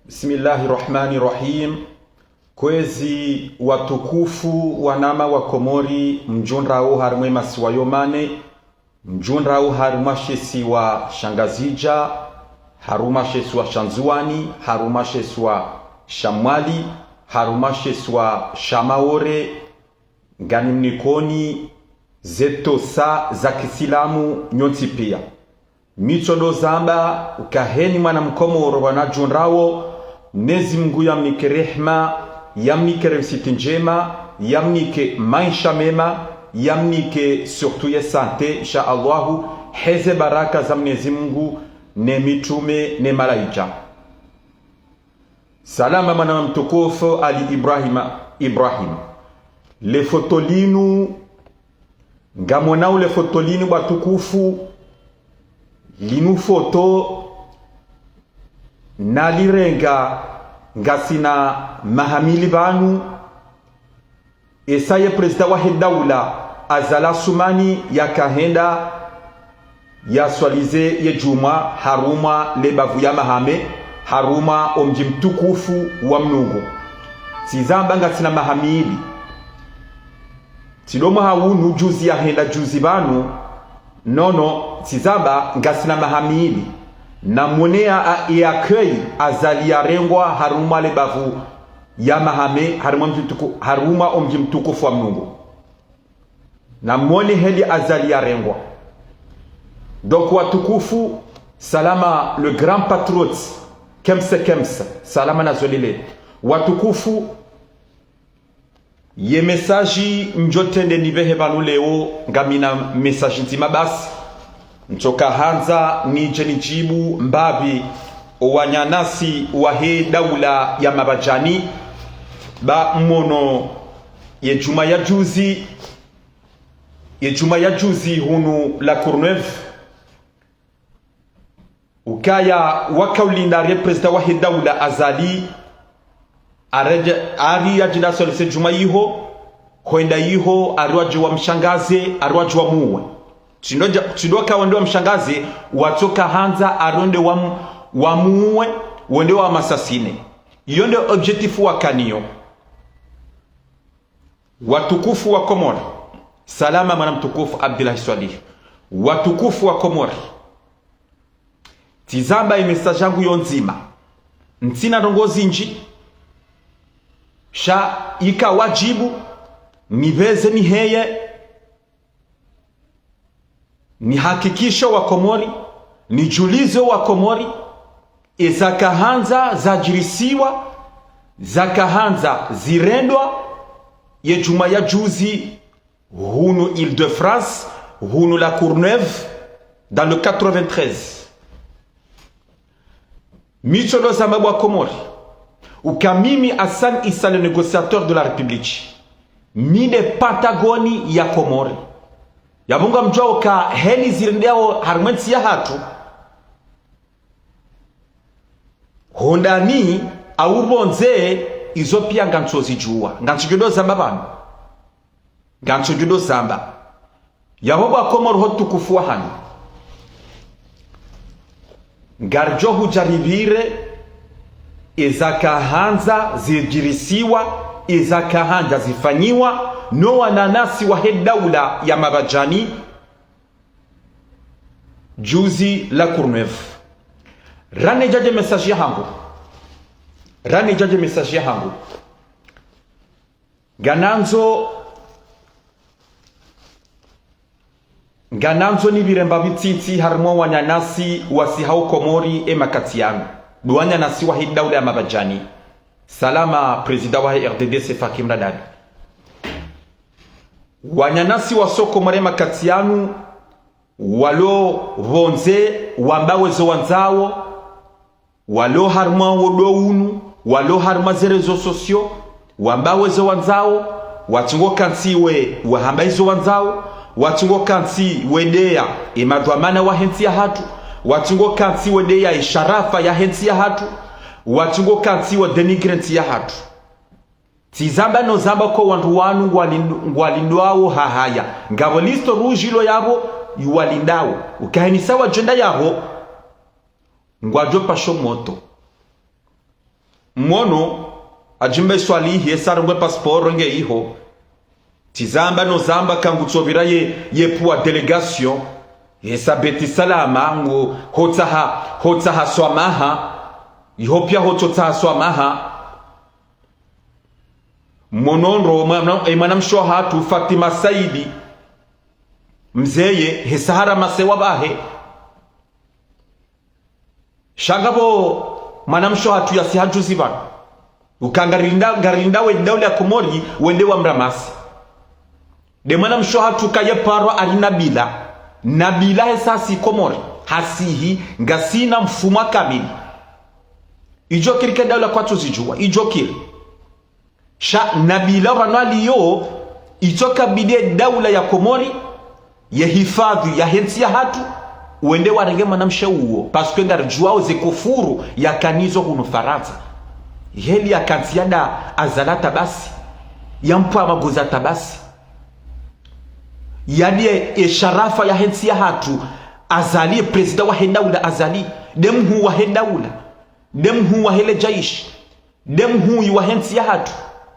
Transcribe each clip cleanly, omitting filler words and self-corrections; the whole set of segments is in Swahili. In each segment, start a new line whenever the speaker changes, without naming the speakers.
Bismillahirrahmanirrahim. Kwezi watukufu wanama wa Komori mjundrao harimwe masiwa yomane mjundrao haruma shesi wa Shangazija, haruma shesi wa Shanzuani, haruma shesi wa Shamwali, haruma shesi wa Shamaore, ganimnikoni zetosa za kisilamu nyonti pia michondo zamba ukaheni mwana mkomoro wanajundrao nezi Mungu yamnike rehma, yamnike resiti njema, yamnike maisha mema, yamnike surtout ya sante insha Allahu, heze baraka za Mwenyezi Mungu ne mitume ne malaika. Salama mwana mtukufu Ali Ibrahim le fotolinu ngamonao le fotolinu batukufu linu foto na lirenga ngasina mahamili banu esaye presida wa daula azala sumani ya kahenda ya swalize ye juma haruma lebavu ya mahame haruma omji mtukufu wa mnungu sizamba ngasina mahamili tiloma haunu juzi ya henda juzi banu nono sizamba ngasina mahamili na monea ya kei azali ya rengwa haruma lebavu ya mahame haruma omji mtukufu wa mnungu na mone heli azali ya rengwa. Donc watukufu salama le grand patriote kemse salama na zolile watukufu ye mesaji mjotende nivehe banu leo ngamina mesaji nzima basi mchoka hanza nije nijibu mbabi owanyanasi wahe daula ya mabajani ba mmono ye juma ya juzi hunu la Courneuve ukaya wakaulinda representa wahe daula azali ari ya jina solise juma yiho hoenda yiho arwaji wa mshangaze arwaji wa muwe Chindoka wende wa mshangazi watoka hanza aronde wa muwe wende wa masasine. Iyo ndio objectifu wa kanio. Watukufu wa Komori salama mwana mtukufu Abdullah Swalih. Watukufu wa Komori tizamba imesaji yangu yonzima ntina rongozi nji sha ika wajibu niveze niheye ni hakikisho wa Komori, ni julizo wa Komori, ezakahanza zajirisiwa, zakahanza zirendwa, ye juma ya juzi, hunu Ile-de-France, hunu la Courneuve, dans le 93. Micholo zambabu wa Komori, ukamimi Hassan Issa le négociateur de la République, mine Patagoni ya Komori, ya munga mjao ka heli zirindeo harumwensi ya hatu hondani aubonze izo pia ngancho zijua ngancho judo zamba banu ngancho judo zamba ya boba Komoro hotu kufua hani ngarjo hujaribire ezakahanza zirjirisiwa ezakahanza zifanyiwa no wananasi wa daula ya mabajani juzi la Courneuve. Rane jaje message yangu gananzo ni biremba bititi harimo wananasi wasihao Komori emakati yangu wananasi wa daula ya mabajani salama presida wa RDD Sefa Kimradani wanyanasi wa soko marema katianu walo vonze wambawezo wanzao walo harma wodounu walo harma zerezo sosio wambawezo wanzao watungo kansiwe wahambaizo wanzao watungo kansi wedea imadwamana wa hensi ya hatu watungo kansi wedea isharafa ya hensi ya hatu watungo kansi wa denigrenti ya hatu tizamba no zamba ko wandu wanu ngwalindwao hahaya ngabo listo rujilo yabo yuwalindao ukaheni sawa jenda yabo ngwajo pasho moto mwono ajimbe swali hesarungwe passport nge iho tizamba no zamba kangu tsovira ye puwa delegation yesabeti salama ngo hotsaha swamaha ihopia hototsaha swamaha mononro mwanamsho hatu Fatima Saidi mzeye hesahara masewa bahe shangabo mwanamsho hatu yasihajuzi bana ukangarinda we daula ya Komori wende wa mramasi de mwanamsho hatu kaye parwa ali Nabila hesasi Komori hasihi ngasina mfumwa kamili ijo kirike daula kwa tuzijua ijo kiri sha Nabila ranwali yo itoka bide daula ya Komori ya hifadhi ya hensi ya hatu uende warenge mwanamshe uo paske ngarjuao zekofuru ya kanizo hunu Faransa heli ya kantiada azalata basi ya mpa magozata basi yani sharafa ya hensi ya hatu azali presida wa hendaula azali demhu wa hendaula demhu wa hele jaish demhu wa hensi ya hatu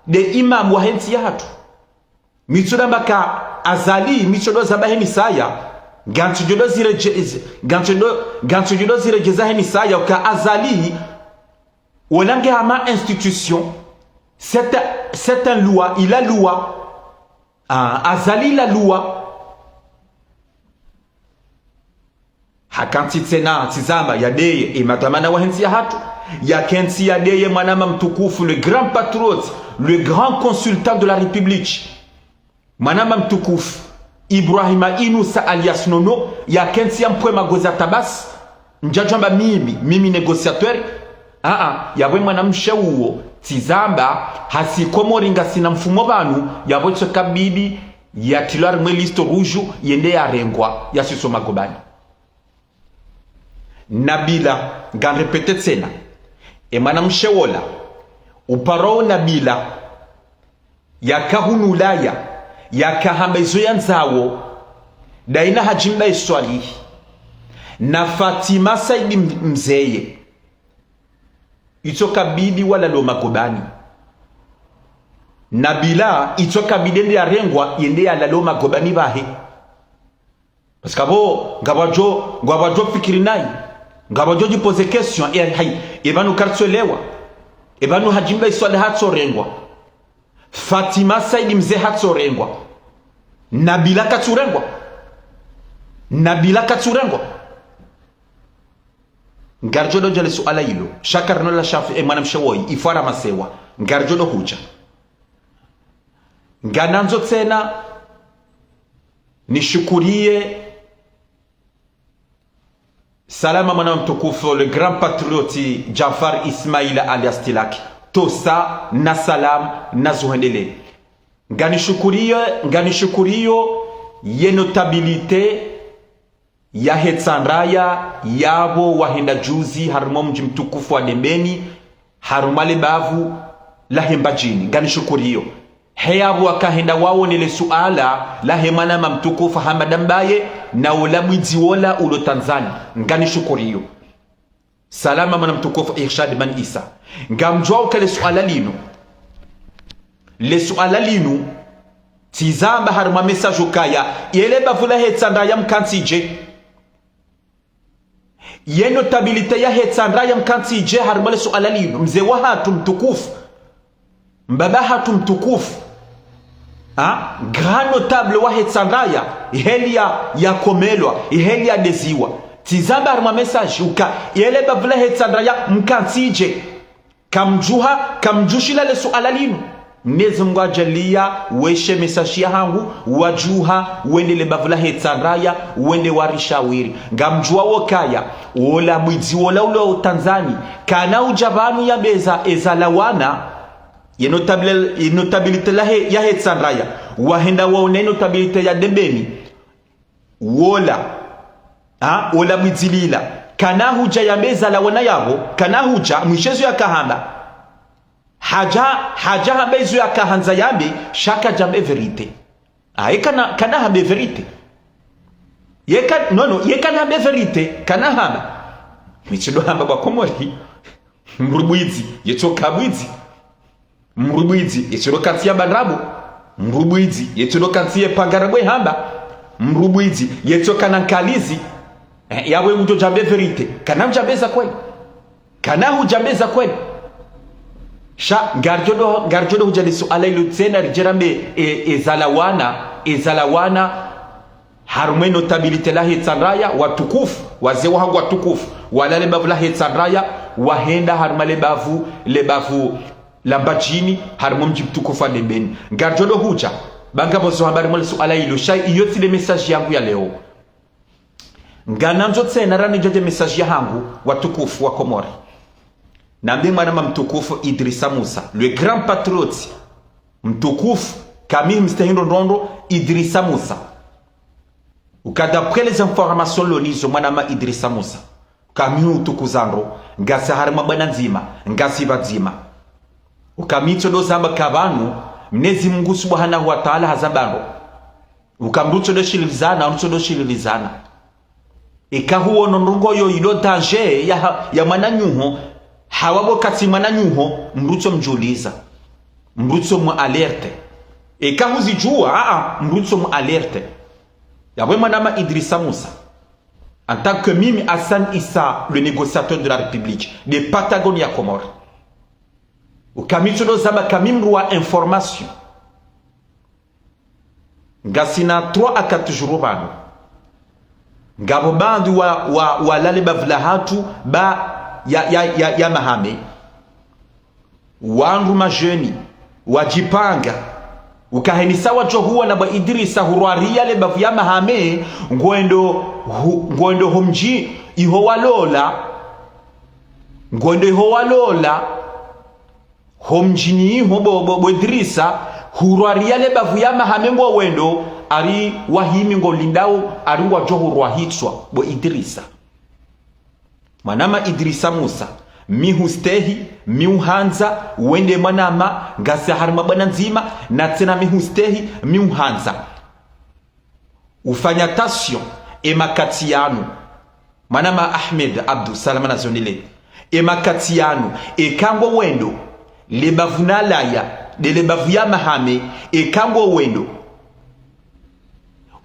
de imam wa hensi ya hatu mitsuda mbaka azali mitsudo zabaheni saya gantu jodo zire jezaheni saya ka azali onange ama institution c'est un loi il a loi azali la loi hakanti tena tizama ya deye imatamana wa hensi ya hatu ya kensi ya deye mwanama mtukufu le grand patriote le grand consultant de la République mwanama mtukufu Ibrahima Inusa alias Nono ya kensi ya mpwe magoza tabas njajamba mimi negociateur yawe mwanamshe uo tizamba hasi Komori ngasina mfumo banu yabo kabidi ya tilari mwe listo rouge yende ya rengwa ya siso magobani Nabila ngan repete tsena mwanamshe wola uparo Nabila yakahunulaya yakahambezo ya nzawo daina hajimba iswali na Fatima Saidi mzeye itoka bidi wala lo magobani Nabila itoka bidi ndi arengwa yende ya lalo magobani bahe paskabo ngabajo fikiri nai ngabajo jipose question ebanu kartsolewa ebanu hajimba iswali hatso rengwa Fatima Saidi mzee hatso rengwa Nabila katsurengwa ngarjodo jale suala hilo shakarno la shafi mwanamshewoi ifara masewa ngarjodo huja ngananzo tena nishukurie salama mwana mtukufu le grand patriote Jafar Ismaila alias Tilaki tosa na salam na zuhendele nganishukuriyo ye notabilite ya hetsanraya yabo wahenda juzi harimo mji mtukufu wa Dembeni harumale bavu la hembajini nganishukuriyo heyabo wakahenda wao nile suala la hemana mtukufu Hamadambaye na ulamwizi wola ulo Tanzania nganishukuriyo salama mwana mtukufu Irshad Man Isa ngamjwao kale suala lino le suala lino tizamba haruma message ukaya yele bavula hetsanraya mkansije ye notabilite ya hetsanraya mkansije haruma le suala lino mzee wa hatu mtukufu mbaba hatu mtukufu grand notable wa hetsanraya iheli ya komelwa iheli ya deziwa tizamba haruma message uka yele bavula hetsanraya mkansije kamjushila le suala lino Mnezi Mungu ajalia weshe mesashia hangu wajuha wende le bavula hetsanraya wende warishawiri ngamjua wokaya wola mwizi wola ulo Tanzania kana ujabanu ya beza ezalawana yenotabilite ya hetsanraya wahenda waone notabilite ya Dembeni wola mwizi lila kana huja ya beza la wana yabo kana huja mwishezo ya kahamba haja habezu ya kahanza yambi shaka jambe verite kana hambe verite yekana hambe verite kana hamba michido hamba kwa Komori mrubwizi yeto kabwizi mrubwizi yeto kantia bandrabu mrubwizi yeto kantia pagarabwe hamba mrubwizi yeto kanankalizi yawe mjo jambe verite kana mjambeza kweli kana hujambeza kweli sha garjodo hujali suala ilo tena rijerambe ezalawana harumwe notabilite la hetsanraya watukufu wazee wangu watukufu walale bavu la hetsanraya wahenda haruma lebavu lambachini harumwe mjibtukufu alembeni garjodo huja banga bozo habari mwale suala ilo sha iyo tile message yangu ya leo ngananzo tena rani joje message yangu watukufu wa Komori nambe mwana mtukufu Idrissa Musa le grand patriote mtukufu Camille Mstahindo Ndondo Idrissa Musa ukadaprès les informations lonizo mwana Idrissa Musa Camille utukuzando ngasi harima bwana nzima ngasi vazima ukamito dozamba kabanu mnezi Mungu subhanahu wa ta'ala hazabando ukamruto do shilizana uruto do shilizana ikahuo nondongo yo ilo danger ya mwana nyuho hawabo kati mwana nyuho mruto mjuliza mruto mu alerte ikahuzi jua mruto mu alerte yabwe mwana Idrissa Musa en tant que Mimi Hassan Issa le négociateur de la République de Patagonia Comore ukamito do zamba kamim roi information ngasina 3 à 4 jours bano ngabo bandu wa lale bavlahatu ba ya mahame wangu majeni wajipanga ukahenisa wacho huwa na ba Idrissa hurwaria le bavu ya mahame ngwendo homji iho walola homjini bo Idrissa hurwaria le bavu ya mahame ngo wendo ari wahimi ngo lindao ari wajo hurwahitswa bo Idrissa manama Idrissa Musa mihustehi miuhanza wende manama ngasi harima bwana nzima na tena mihustehi miuhanza ufanya tasyon emakatianu manama Ahmed Abdou Salama na zonile emakatianu ekango wendo lebavunalaya de lebavu ya mahame ekango wendo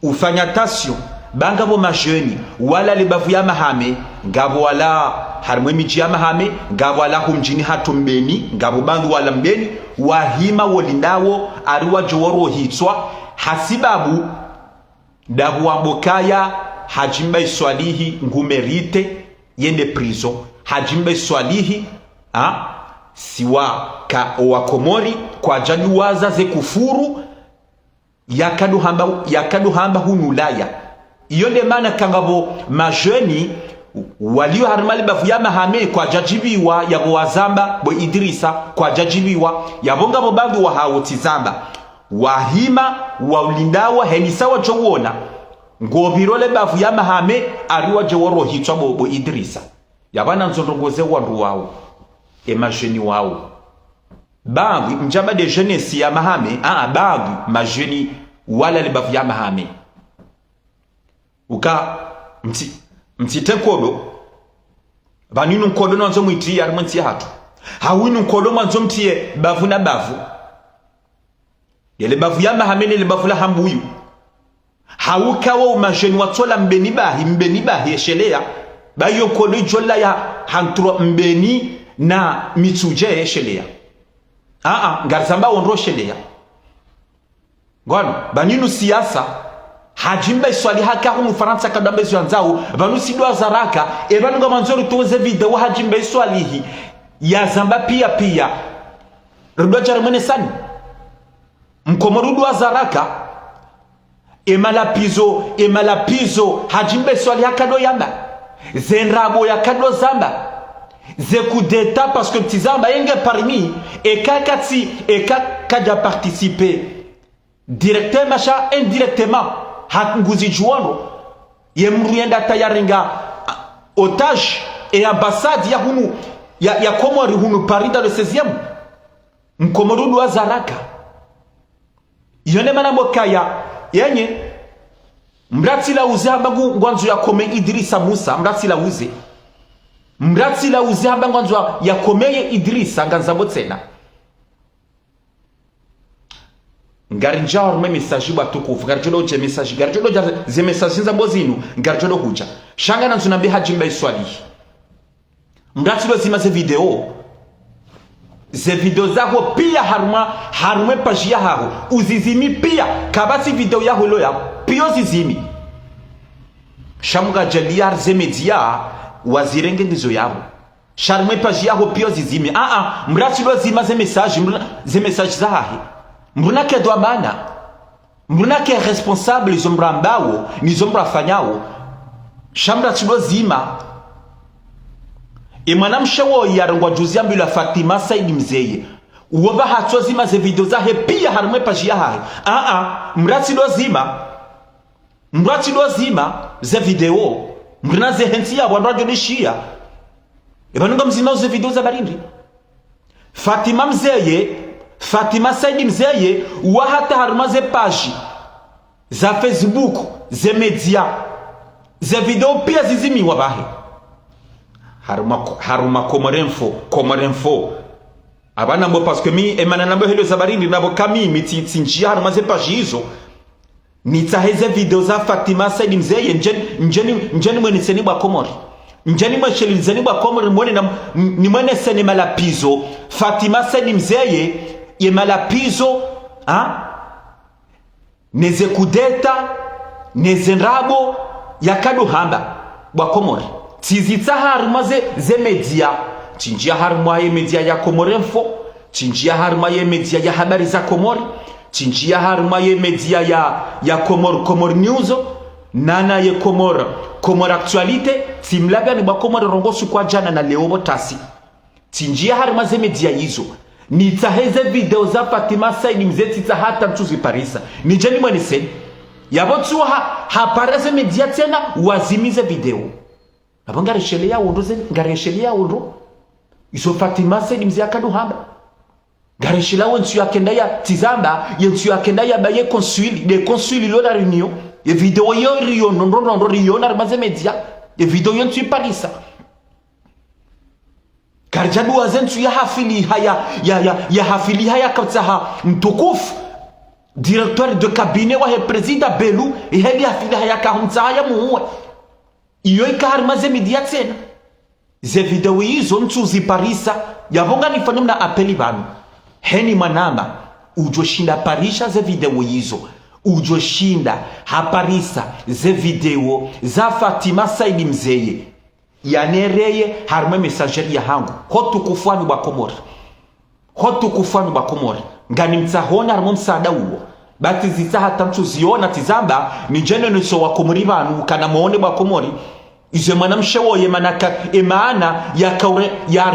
ufanya tasyon bangabo majeni wala lebavu ya mahame ngabo wala harmwe miji ya mahame ngabo wala humjini hatumbeni ngabo bandu wala mbeni wahima wolindawo ariwa joworo hitswa hasibabu dahu wambokaya hajimba iswalihi ngumerite yende prison hajimba iswalihi siwa ka wakomori kwa jali waza ze kufuru yakadu hamba hunulaya iyo nde mana kangabo majeni walio harimali bavu ya mahame kwa jajibiwa ya wazamba bo Idrissa kwa jajibiwa ya bonga bo bandu wa hawotizamba wahima wa ulindawa henisawa jowona ngobirole bavu ya mahame ariwa joworo hitwa bo Idrissa yabana nzondongoze wandu wao majeni wao bandu mjama de jeunesse ya mahame bandu majeni wala le bavu ya mahame uka mtite nkodo baninu nkodo nwanzo mwiti ya mwanti hatu hawinu nkodo mwanzo mtie bavu na bavu yele bavu ya mahame le bavu la hambuyu hawukawa umajeni watola mbeni bahi eshelea bayo nkodo ijola ya hantro mbeni na mituje eshelea ngarzamba onro shelea ngono baninu siasa hajimba iswali haka humu Faransa kadambe zwanzao vanu sidwa zaraka evanu gamanzoro toze video hajimba iswalihi ya zamba pia rudo jarmane sani mkomorudu wa zaraka emalapizo hajimba iswali haka do yamba zenrabo ya kado zamba ze coup d'état parce que tizamba yenge parmi ekaka participer directement macha indirectement nguzi juano ye mrienda tayarenga otage et ambassade ya hunu ya Komori hunu Paris dans le 16e mkomorudu wa zaraka yone mana mokaya yenye mratila uze ambagu ngwanzo ya kome Idrissa Musa mratila uze mratsi la uzi hamba ngwanzwa ya komeye Idrisa nganzabo tsena ngari njawar me message ba tukufu ngari jodo je message ngari jodo ze message nzambo zinu ngari jodo huja shanga na tunambi hajimba iswali mratsi lo zima ze video zako pia harumwe page ya haho uzizimi pia kabasi video ya holo ya pia zizimi shamuga jaliar ze media wazirenge ndizo yabo sharumwe page ya ho pia zizimi mratsi lo zima ze message za hahi mbuna ke doa mana mbuna ke responsable zombra mbao ni zombra fanyao shamra tulo zima imana mshawo yarangwa juzi ambi la Fatima Said Mzeye uoba hatwa zima ze video za he pia harumwe page ya hahi mrati lo zima ze video mbuna ze henti ya wanrajo nishia ibanunga mzima ze video za barindi Fatima Said Mzeye wa hata haruma ze page za Facebook ze media ze video pia zizimi wabahi haruma komorenfo abana mbo parce que mi emana nambo helo zabarindi nabo kami mitsinjia haruma ze page hizo nitaheze video za Fatima Said Mzeye njeni mwene seni bwa komori njeni mwe shelizeni bwa komori ni mwene seni malapizo Fatima Said Mzeye ye malapizo neze kudeta neze nrabo yakado hamba bwa komori tizita haruma ze media tinjia haruma ye media ya Komorenfo tinjia haruma ye media ya habari za Komori tinjia haruma ye media ya Komor News nana ye Komor Actualite timlaga ni bwa Komori rongosu kwa jana na leo botasi tinjia haruma ze media hizo nitaheze video za Fatima Said Mzeye tita hata mtuzi Parisa nijeni mwani seni yabotu hapareze media tena wazimize video abo ngareshelea undo iso Fatima Said Mzeye akadu hamba ngareshelea wentu yakenda ya tizamba yentu yakenda ya baye consuli lo la reunion ye video yo rio nondo rio na maze media ye video yentu Parisa karjadu wazentu ya hafili haya kabisa mtukufu directeur de cabinet wa president Belu iheli hafili haya kahumza haya muwe iyo ikarmaze media tena ze video hizo mtuzi Parisa yabonga nifanya mna apeli banu heni manama ujoshinda Parisha ze video hizo ujoshinda haparisa ze video za Fatima Said Mzeye yanereye harumwe messageri ya hangu hotu kufwani bwa Komori ngani mtahona harumwe msaada uwo bati zita hata mtu ziona tizamba ni jene niso wa Komori banu kana muone bwa Komori ize mwana mshewo ye manaka emaana ya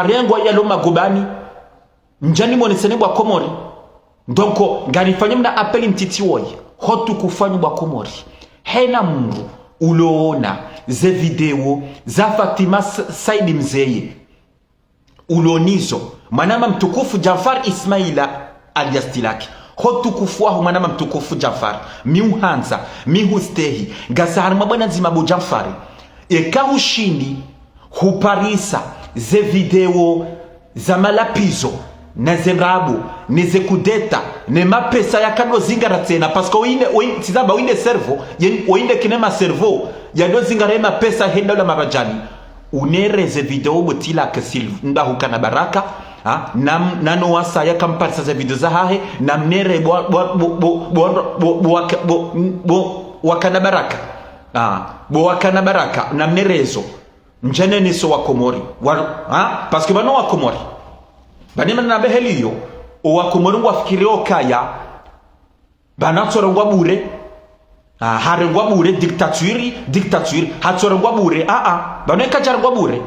rengwa ya loma gobani njani mwonesene bwa Komori ndonko ngani fanye mna apeli mtiti woye hotu kufwani bwa Komori hena mungu uloona ze video za Fatima Said Mzeye ulonizo manama mtukufu Jafar Ismaila alias Tilaki hotu kufuahu manama mtukufu Jafar miuhanza mihustehi gasahari mabwana nzima bo Jafari eka ushindi huparisa ze video za malapizo na zemrabu neze kudeta ne mapesa ya kado zingara tena parce que tizaba winde servo winde kinema servo ya do zingara ma pesa henda la mabajani unereze video botila kasil ndahukana baraka nano wasa ya kamparsa za video za hahe namnere wakana baraka wakana baraka namnerezo njene niso wa Komori parce que bano wa Komori banima na beheliyo wa Komori wafikirio kaya banatorongwa bure harengwa bure dictature hatorongwa bure baneka jarangwa bure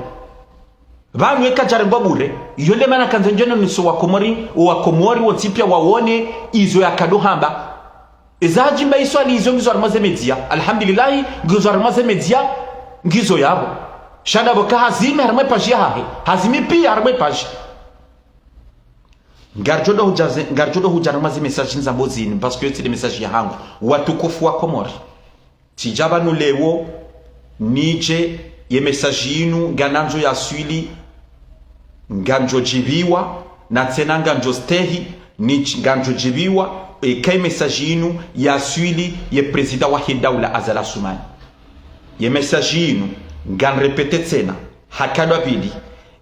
banweka jarangwa bure yole mana kanzenjeno niso wa Komori wotipia waone izo ya kadohamba ezaji mbaiswali izo ngizo armaze media alhamdulillah ngizo armaze media ngizo yabo shanda boka hazime harmwe page yahe hazimi pia harmwe page ngarjodo hujana mazi message nza mbozini parce que c'est des messages ya hangu watukufu wa Komori tijaba nulewo nije ye message yinu gananjo ya swili nganjo jibiwa na tena nganjo stehi ni nganjo jibiwa kai message yinu ya swili ye president wa hidaula azala sumani ye message yinu ngan repete tena hakadwa pili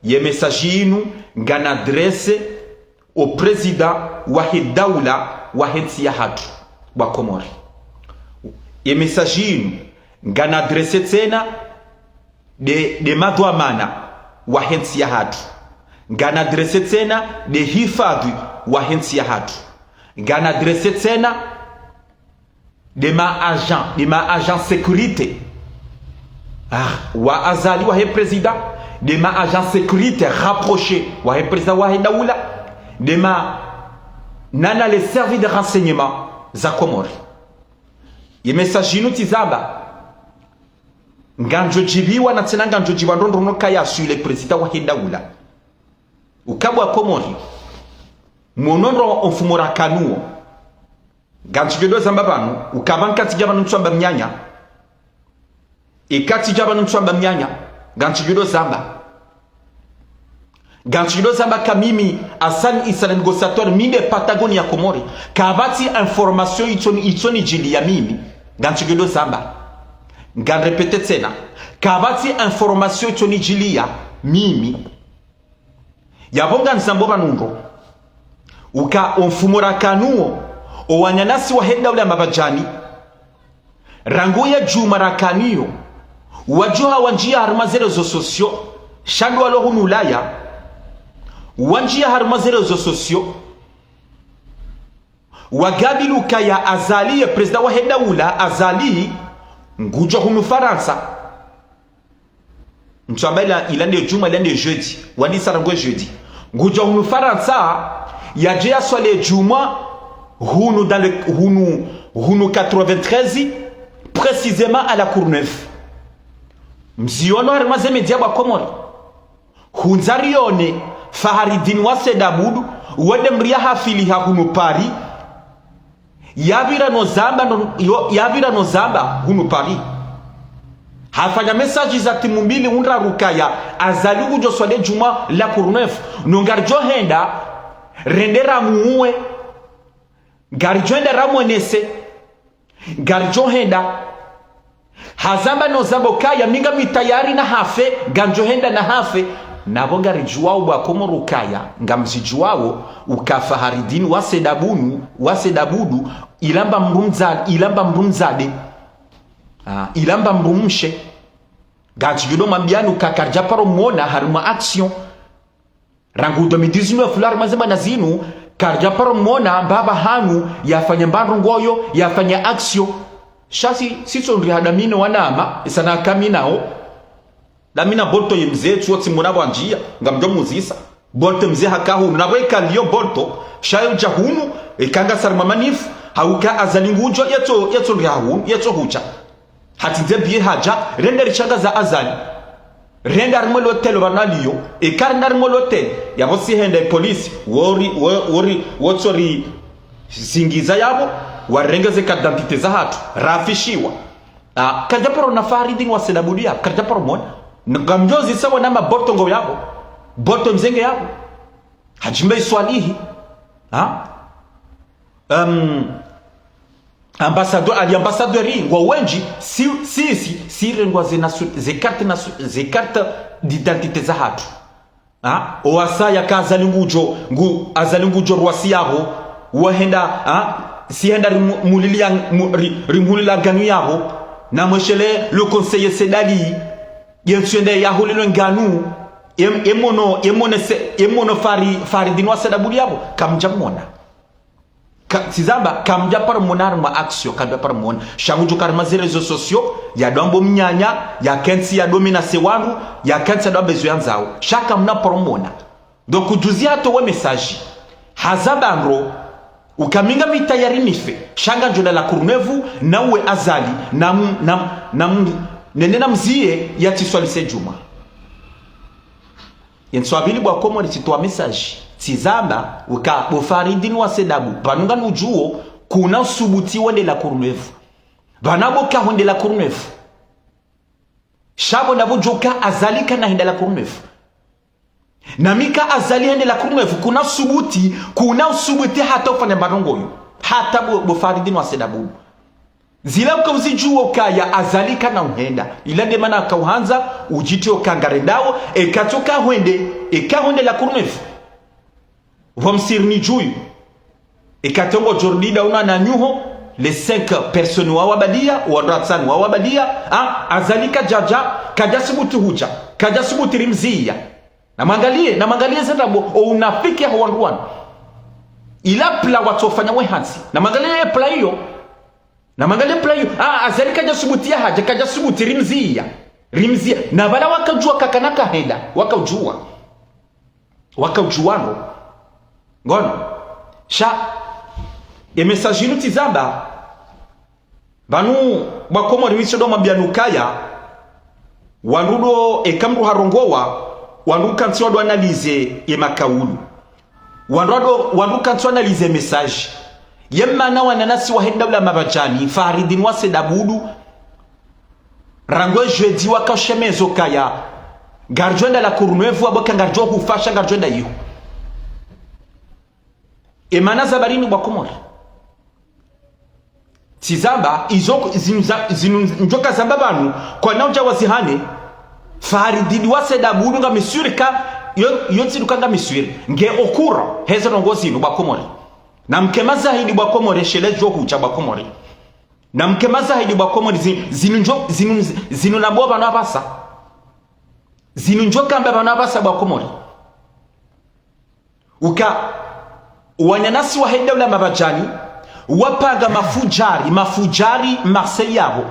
ye message yinu ngan adresse au president wa hidaula wa hensi ya hatu wa Komori. Ye message yinu ngan adresse tena de madwamana wa hensi ya hatu ngana adresse tena de hifadhi wa hensi ya hatu ngana adresse tena de ma agent sécurité wa azali wa he président de ma agent sécurité rapproché wa he président wa he daula de ma nana les services de renseignement za Komori. Ye message yinu tizamba nganjo jibiwa na tena nganjo jibiwa ndono kaya suile president wa hidaula ukabwa Komori monondro onfumura kanuo nganjo jodo zamba banu ukabanka tijaba ntsamba mnyanya ikati jaba ntsamba mnyanya nganjo jodo zamba kamimi asan Isa négociateur minde Patagonia Komori kabati information itoni jili ya mimi nganjo jodo zamba ngan repete tena kabati information itoni jilia mimi yabonga nsambo banundo uka onfumura kanuo o wanyanasi wa henda ule mabajani rango ya jumara kanio wajoha wanjia harumazere zo sosio shandu walo hunu ulaya wanjia harumazere zo sosio wagabilu kaya azali ya president wa henda ula azali ngujo hunu Faransa mtuambela ilande juma ilande jeudi wadi sarango jeudi ngujo hunu Faransa yajea swale juma hunu dans le hunu 93 précisément à la Courneuve mziono harmaze media ba Komori hunzarione Faharidin wa Sedabudu wede mria hafili ha hunu Paris yabira no zamba hunu Paris hafanya message za timu mbili undra rukaya azalugu jo swale juma la Courneuve nongarjo henda rendera muue garjo henda ramwenese garjo henda hazamba no zamba kaya minga mitayari na hafe ganjo henda na hafe nabo garijuwao ba komorukaya ngamzijuwao ukafaharidini wasedabudu ilamba mrumzade ilamba mrumshe gajido mambiani ukakarja paro mona haruma action rangu 2019 lar mazema nazinu karja paro mona baba hanu yafanya mbandu ngoyo yafanya action shasi sito ndihadamino wanama isana kaminao damina bolto yemze tuoti munabo anjia ngamjo muzisa bolto mze hakahu nabweka liyo bolto shayo jahunu ikanga sarmamanifu hauka azalingujo yeto rihahunu yeto hucha hati biye haja renda richanga za azali renda armo l'hotel banaliyo e karna armo l'hotel yabo si henda police wori wotsori singiza yabo warengeze ka identite za hatu rafishiwa kajaporo na Faharidin wa Sedabudia kajaporo mona ngamjozi sawa na maboto ngo yabo boto mzenge yabo hajimbe swalihi ambassadeur wa wenji si rengwa ze carte d'identité za hatu oasa ya azalingujo rwasi yabo wahenda si henda rimulila ganu yabo na mweshele le conseiller Sedali yensuende ya hulilo nganu emono Faharidin wa Sedabudu yabo kamjamona tizamba kamja par monar ma action kamja par mon shangujo karma ze réseaux sociaux ya dombo mnyanya ya kensi ya domina sewandu ya kensi ya dombe zuyanzao shaka mna promona donc ujuzia to we message hazabandro ukaminga mitayari nife shanga njona la Courneuve na uwe azali nenena mzie ya tiswalise juma yenswabili bwa Komori titoa message tizamba uka Faharidin wa Sedabu banunga nujuo kuna subuti wende la Courneuve banabo ka wende la Courneuve shabo na bujuka azalika na hinda la kurnefu na mika azali hende la kurnefu kuna subuti hata ufanya barongo yu hata Faridin wa Sedabudu zila ukauzijuwa ukaya azalika na uhenda ila demana kauhanza ujiti ukangarendao ekatoka hwende la kurnefu vomsirni juyu ekatongo jordida una na nyuho les 5 personnes wa wabadia wadatsan wa wabadia azalika jaja kaja subutu huja kaja subutu rimzia na mangalie zendabo unafiki ya wanruan ila pla watofanya wehansi na mangalie pla hiyo azalika kaja subutu ya haja kaja subutu rimzia na bala wakajua kakanaka henda wakaujuano ngono sha emesajinu tizamba banu bakomori wisodo mabianukaya wandudo ekamru harongowa wandu kanti wado analize yemakaulu wandu kanti analize message yemana wananasi wa hedawla mabajani Faridin wa Sedabudu rango jeudi wakashemezo kaya garjonda la kurnevu aboka garjo hufasha garjonda yihu emana zabarini bakomori tizamba njoka zamba banu kwa nauja wazihane Faridin wa Sedabudu nga misurika yotsiruka nga misuri nge okura heza nongozi bakomori na mkemaza hidi bakomori shelejo hucha bakomori na mkemaza hidi bakomori zinu nabo banu abasa zinu njoka mba banu abasa bakomori uka wanyanasi wa hedawla mabajani wapaga mafujari Marseille yabo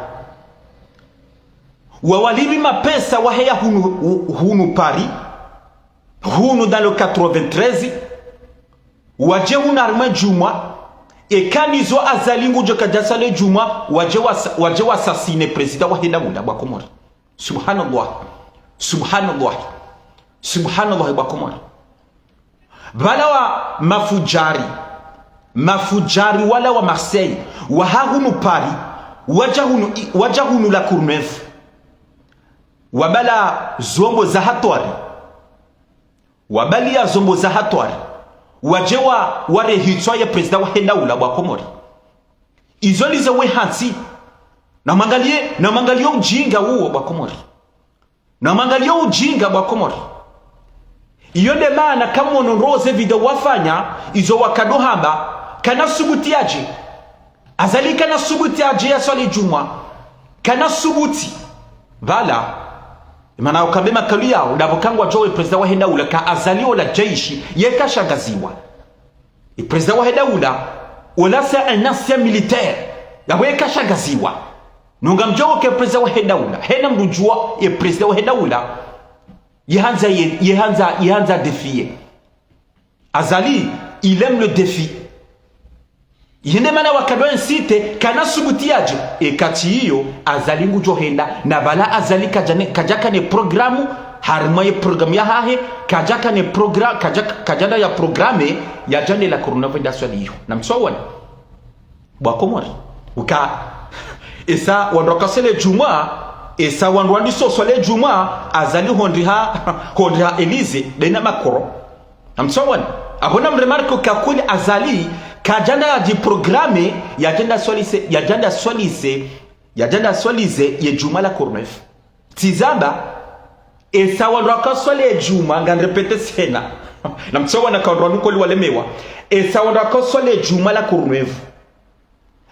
wawalibi mapesa waheya hunu Paris hunu dans le 93 waje hunu arma juma ekanizo azalingu joka jasale juma waje wasasine president wa hedawla bakomori subhanallah bakomori bala wa mafujari wala wa Marseille wahahunu Paris wajahunu la Courneuve wabala zombo za hatwari wabalia zombo za hatwari wajewa ware hitwa ya president wa Hendaula bakomori izo lizo we hansi na mangalie ujinga huo bakomori na mangalie ujinga bakomori iyo de maana kama onoroze video wafanya izo wakadohamba kana subutiaje azali kana subutiaje ya swali juma kana subuti vala maana ukabema kalia udavokangwa joe president wa Hendaula ka azalio la jeshi yekashangaziwa president wa Hendaula wala sa un ancien militaire yawe kashangaziwa nunga mjogo ke president wa Hendaula hena mrujua ye president wa Hendaula Yehanza défier. Azali, il aime le défi. Yende mana wakado insite kana subutiaje. E kati hiyo azali ngujohenda na bala azali kajaka ne programu harma ye programu ya hahe kajaka ne program kajada ya programe ya jane la coronavirus hiyo. Na msawani. Bakomori. Uka esa wandokasele juma esa wanwandi sosole juma azali hondriha Elise dena makoro amsawani abona mremarko kakuli azali kajanda ya di programe ya janda solise ye juma la Courneuve tizamba esa wandwaka sole juma ngandrepete sena na msawani kaondwa nuko liwalemewa esa wandwaka sole juma la Courneuve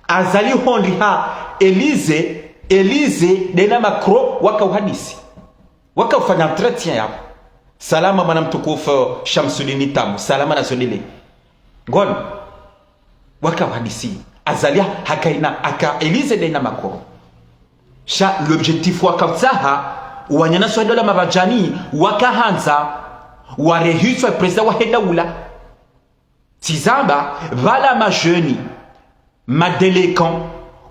azali hondriha Elise dena makro waka uhadisi waka ufanya entretien yao salama mana mtukufu Shamsudini Tamu salama na zolile ngono waka uhadisi azalia hakaina aka Elise dena makro sha l'objectif waka mtaha wanyana swado la mabajani waka hanza warehiswa president wa Hendaula tizamba vala majeni madelekan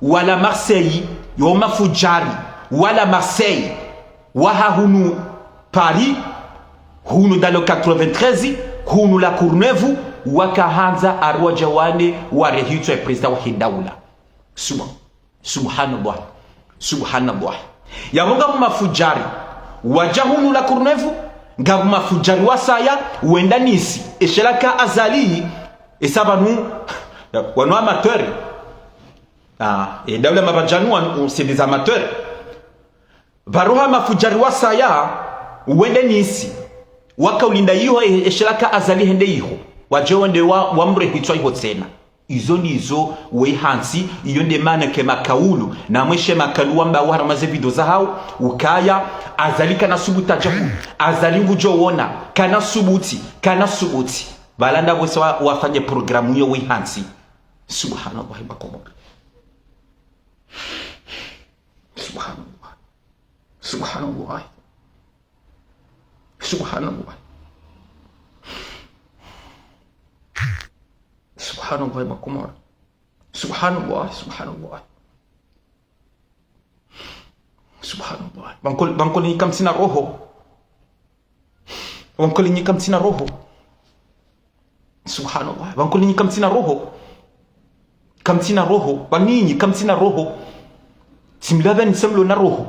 wala Marseille yo mafujari wala Marseille waha hunu Paris hunu dans le 93 hunu la Courneuve wakahanza arwa jawane warehitwa president wa Hendaula subhanallah yabonga mafujari wajahunu la kurnevu ngabu mafujari wasaya uenda nisi eshelaka azali esabanu wanu amateur et dawla mabajanu c'est des amateurs baroha mafujari wasaya uenda nisi wakaulinda yiho eshelaka azali hende yiho wajewende wa mre hitwa yiho tena izo nizo we hansi iyo nde mana ke makaulu na mweshe makalu wamba wahara maze video za hao ukaya azali kana subuta jahu azali ngujo wona kana subuti balanda bose wafanye programu yo we hansi subhanallah bakomo subhanallah subhanallah subhanallah subhanallah bakomora subhanallah subhanallah subhanallah bankol ni kam sina roho bankol ni kam sina roho subhanallah bankol ni kam sina roho banini kam sina roho simlaba ni semlo na roho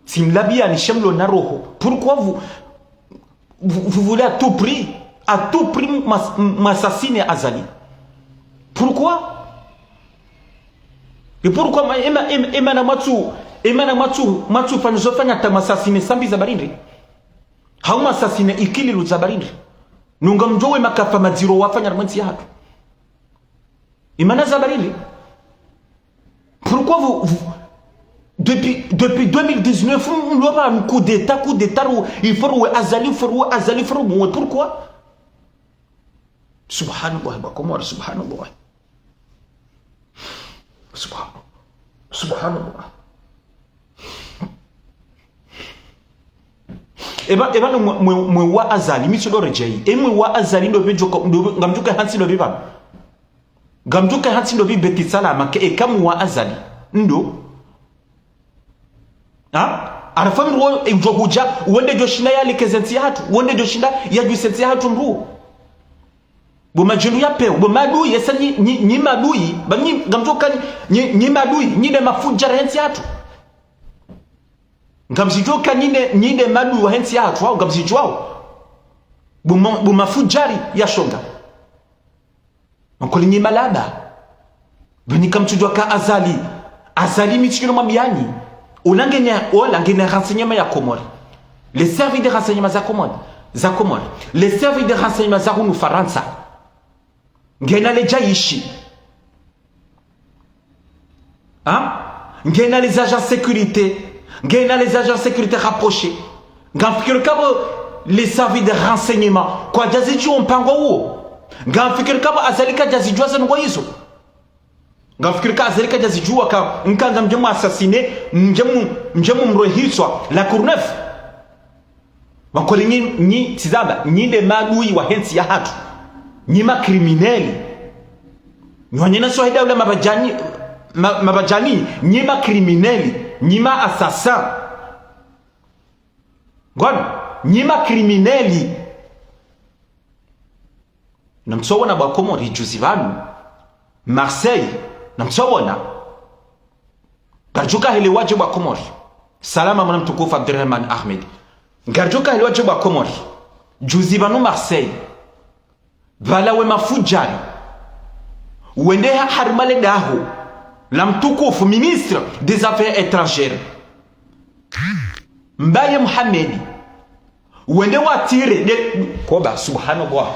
simlabia ni semlo na roho pourquoi vous voulez à tout prix m'assassiner Azali? Pourquoi? Et pourquoi emana matu fanizofanya tamasasine sambi za barindri hauma assassine ikililu za barindri nunga mjowe makafa maziro wafanya ramansi hatu imana za barindri. Pourquoi vous depuis 2019 on doit un coup d'état il faut Azali pourquoi? Subhanallah bakomora subhanallah subhanallah eba mwe wa Azali mitsolo rejei emwe wa Azali ndo bejoka ngamjuka hansi ndo biba ngamjuka hansi ndo bibeti salama ke ekamu wa Azali ndo arafami ro ejohuja wende joshinda ya lekezenti hatu wende joshinda ya jwisenti hatu mru bumajulu ya peu bumadui yesa ni madui banyi ngamjoka ni madui ni de mafuja rensi hatu ngamzijoka ni de madui wa hensi hatu au ngamzijwao bumafujari ya shonga makoli ni malaba bani kamtujwa ka Azali mitikino mamiani olangenya renseignement ya Komori les services de renseignement za Komori les services de renseignement za hunu Faransa ngena le jaishi ngena les agents sécurité rapprochés ngafikiri kabo les services de renseignement kwa jaziju mpango huo ngafikiri kabo Azalika jazijua za ngo hizo ngafikiri ka Azalika jazijua ka nkanza mjemu assassiner mjemu mrohiswa la Courneuve wakoli ni tizaba ni de madui wa hensi ya hatu ni makrimineli nyonyena sohida ule mabajani ni makrimineli ni ma assassin ngona ni makrimineli namtsowona bakomori juzi vanu Marseille namtsowona garjuka hele waje bakomori salama mwana mtukufu Abdurrahman Ahmed garjuka hele waje bakomori juzi vanu Marseille vala we mafujari wende harmale daho la mtukufu ministre des affaires étrangères Mbaye Mohamed wende watire koba subhanallah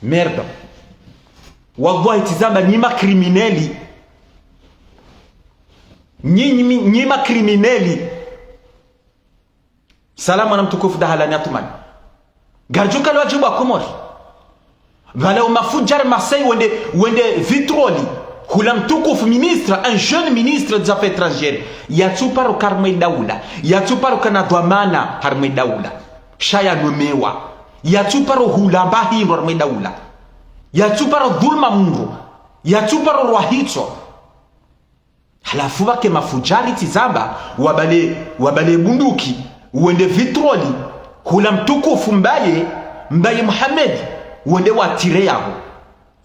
merde wallahi tizama nyima crimineli nyima crimineli salama na mtukufu dahalani atumani garjuka lwajibu akomori vala mafujari Marseille wende vitroli hula mtukufu ministre un jeune ministre des affaires étrangères yatuparo karme daula yatuparo kana dhamana harme daula shaya nomewa yatuparo hula bahiro harme daula yatuparo dhulma mungu yatuparo rohito halafu wake mafujari tizamba wabale bunduki wende vitroli hula mtukufu Mbaye Mohamed wende watire yao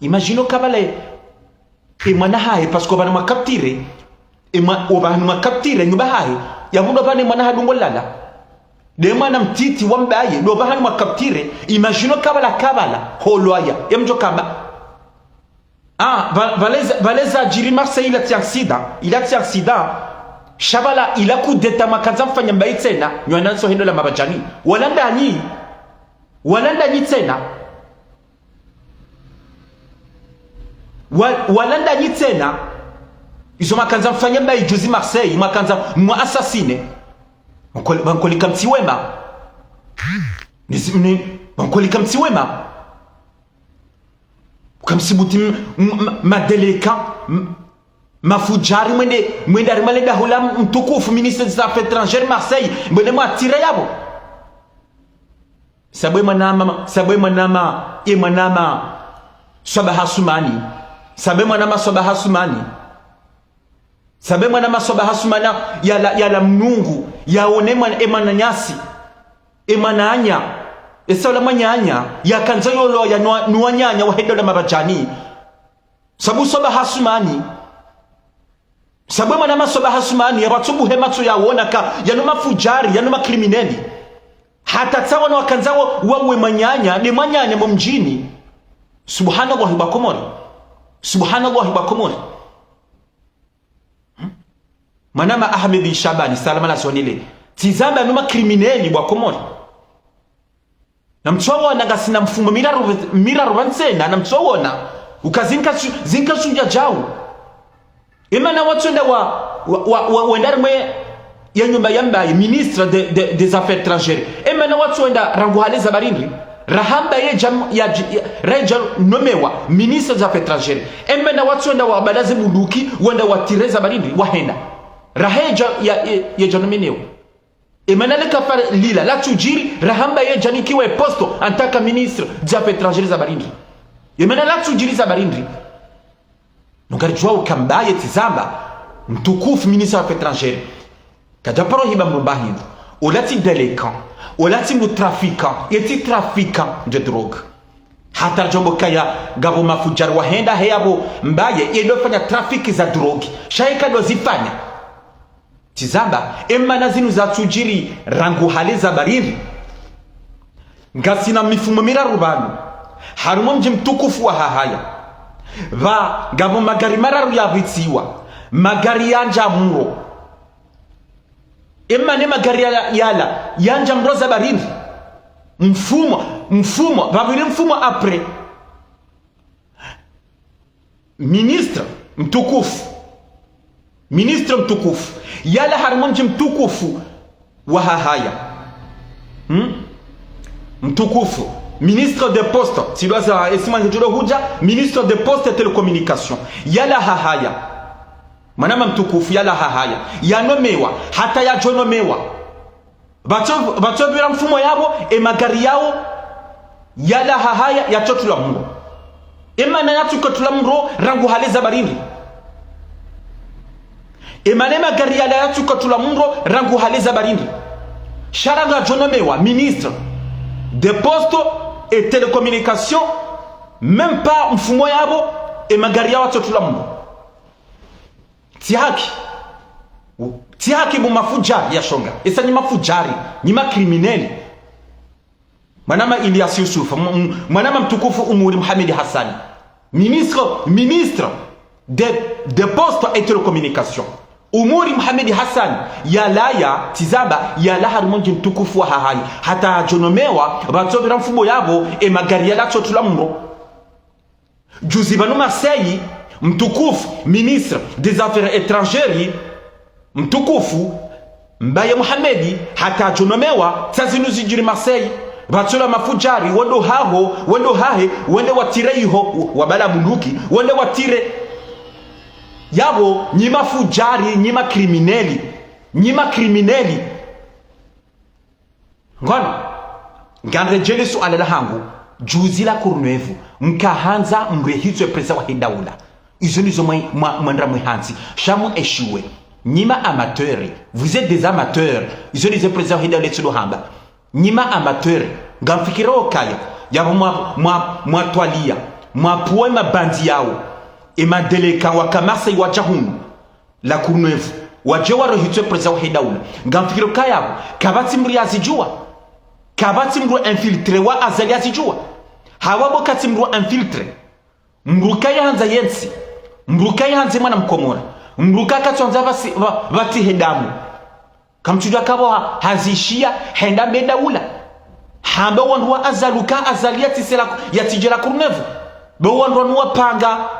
imagino kabale mwana hae parce que bana makaptire ema obahanu makaptire nyuba haye yavundo bane mwana hadungo lala de mwana mtiti wambaye do bahanu makaptire imagino kabala holoya emjo kamba valeza jiri Marseille il a ti accident shabala ila coup d'état makaza mfanya mbai tena nywana so hendo la mabajani walanda nyi tena walanda nyi tena izo makanza mfanya mbai juzi Marseille makanza mwa assassine bankolika mtiwema bankolika mtiwema kamsibuti madeleka mafujari mwende arimalenda hula mtukufu ministre des affaires étrangères Marseille mwende mwatire yabo sabwe manama Swabaha Soumani sabwe manama Swabaha Soumani yala mnungu yaone emana nyasi emana anya esala manyanya yakanza yolo ya nuanyanya wahendo na mabajani sabu Swabaha Soumani sabwe manama Swabaha Soumani yabatubu hematu yaona ka yanuma fujari yanuma krimineli hata tawa na wakanzawo wawe manyanya ni manyanya mjini. Subhanallah bakomori manama Ahmed Shabani salama la sonile tizama yanuma krimineli bakomori na mtsowo nagasina mfumo mira rubansena na mtsowo na ukazinka suja jawu imana watsonda wa ndarmwe ya nyumba yamba ministre des affaires étrangères imana watsonda ranguhaleza barindri rahamba reja nomewa ministre des affaires étrangères imana watsonda wa balaze bunduki wenda watireza barindri wahenda raheja ya janomeneo imana leka far lila la tujiri rahamba ye janikiwe posto antaka ministre des affaires étrangères za barindri imana la tujiri za barindri nungarijua ukambaye tizamba mtukufu ministre des affaires étrangères kadaparo hiba mbahindo olati délinquant olati mu trafiquant yeti trafiquant de drogue hata jombo kaya gabo mafujar wahenda heyabo mbaye yedofanya trafiki za drogue shaika dozifanya tizamba emana zinu za tujiri rangu haliza bariri ngasina mifumo mirarubanu harumo mji mtukufu wa hahaya va gabo magari mararu ya vitiwa magari yanja muro emane magari yala yanja mroza bariri mfumo vavile mfumo apre ministre mtukufu yala harmonji mtukufu wa hahaya mtukufu ministre de poste silwaza esima njuro huja ministre de poste et télécommunication yala hahaya manama mtukufu yala hahaya yanomewa hata yajonomewa bacho bira mfumo yabo magari yao yala hahaya yachotula mro emana yatukotula mro rangu haleza barindi emane magari yala yatukotula mro rangu haleza barindi sharanga jonomewa ministre de poste et télécommunication même pas mfumo yabo magari yao yachotula mro tihaki mu mafujari ya shonga esa ni mafujari ni makrimineli manama Ilyas Yusuf manama mtukufu Umuri Mohamed Hassan ministre de poste et télécommunication Umuri Mohamed Hassan yalaya tizaba yala harmonji mtukufu wa hahani hata jonomewa batobira mfumo yabo magari yala chotula mro juzi banu Marseille mtukufu ministre des affaires étrangères mtukufu Mbaye Mohamedi hata jonomewa tazinu zijiri Marseille batula mafujari wendo hahe wende watire iho wabala bunduki wende watire yabo nyima fujari nyima krimineli ngono nganrejele su alala hangu juzi la kurnevu mkahanza mrehizwe presa wa hindaula izo nizo mwandra mwihanzi shamu eshiwe nyima amateurs vous êtes des amateurs izo nizo presa wa hindaula tsudo hamba nyima amateurs ngamfikiro kaya yabo mwatwalia mwapuwa mabandi yao emadeleka wakamarsa iwajahunu la Courneuve waje warohitwe president wa daula ngamfikiro kayabo kabati mri azijua kabati mru infiltre wa azali azijua hawabo kati mru infiltre mrukai hanza yensi mrukai hanze mwana mkomora mruka katonza vati hedamu kamchujwa kabo hazishia henda bedaula hamba wanwa azaluka azalia tisela ya tijera Courneuve bo wanwa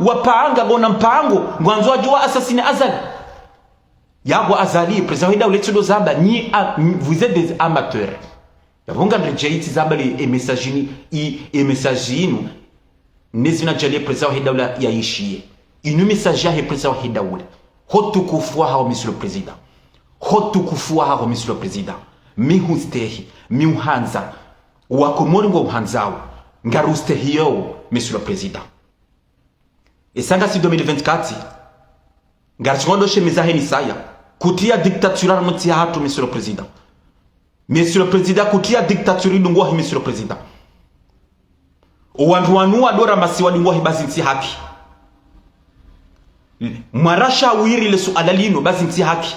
wapanga bona mpango ngwanzo ajua assassine azali yabo azali president daula tsudo zamba ni vous êtes des amateurs yavunga nrejeiti zamba le messagini nezina jalie president daula yaishie inu message ya president daula hotu kufua hao monsieur le président hotu kufua hao monsieur le président mihustehi miuhanza wakomori ngo uhanzao ngarustehi yo monsieur le président esanga si 2024 ngarchondo shemiza heni saya kutia dictature mti hatu monsieur le président kutia dictature ndungo hi monsieur le président owandu wanu adora masiwa ndungo hi bazinti haki marasha wiri le suala lino bazinti haki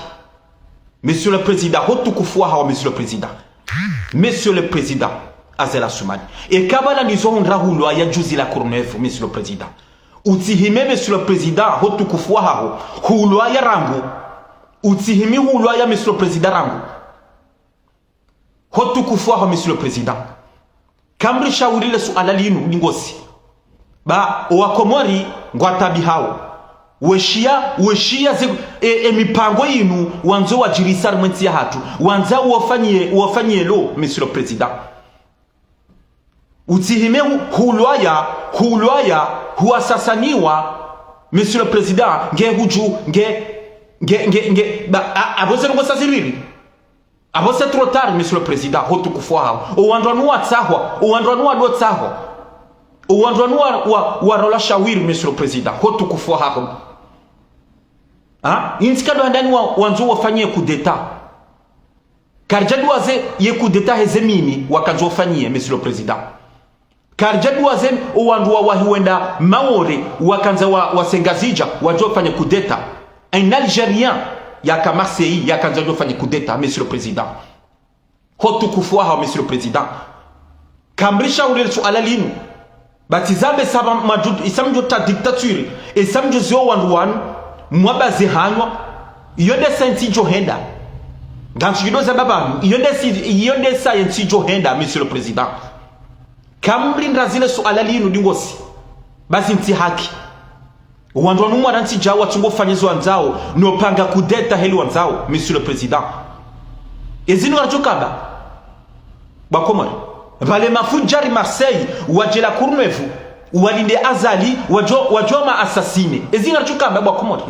monsieur le président hotu kufua hawa monsieur le président azela sumani e kabala nizo hondrahulwa ya juzi la Courneuve monsieur le président utihime monsieur le président hotu kufua hawo hulwa ya rangu utihimi hulwa ya monsieur le président rangu hotu kufua hawo monsieur le président kamri shauri le suala lino ningosi ba wakomori ngwatabi hawo weshia mipango yinu wanzo wajirisa mwenzi ya hatu wanza wafanyie lo monsieur le président utihime hulwaya huasasaniwa monsieur le président abose ngo sasiriri abose trop tard monsieur le président hotu kufwa owandwanua tsahwa owandwanua do tsahwa owandwanua wa rola shawiri monsieur le président hotu kufwa hapo intikado ndani wanzo wafanyie kudeta karjadu waze ye kudeta hezemini wakanzo wafanyie monsieur le président karjadu waze owandu wahiwenda maore wakanza wasengazija wajo fanye kudeta un algérien yaka Marseille yakanza wajo fanye kudeta monsieur le président hotu kufwa monsieur le président kambrisha ule suala linu batizabe saba majud isamjo ta dictature isamjo zio wandu mwabaze hanwa yonde senti johenda ganchido za babangu yonde science johenda monsieur le président kamri ndrazile suala linu dingosi basi nti haki wandu wanumwa ranti jawa tungo fanyezo wanzao nopanga kudeta heli wanzao monsieur le président ezinu arjukaba bakomari vale mafujari Marseille wajela Courneuve walinde azali wajoma assassine ezinu arjukaba bakomari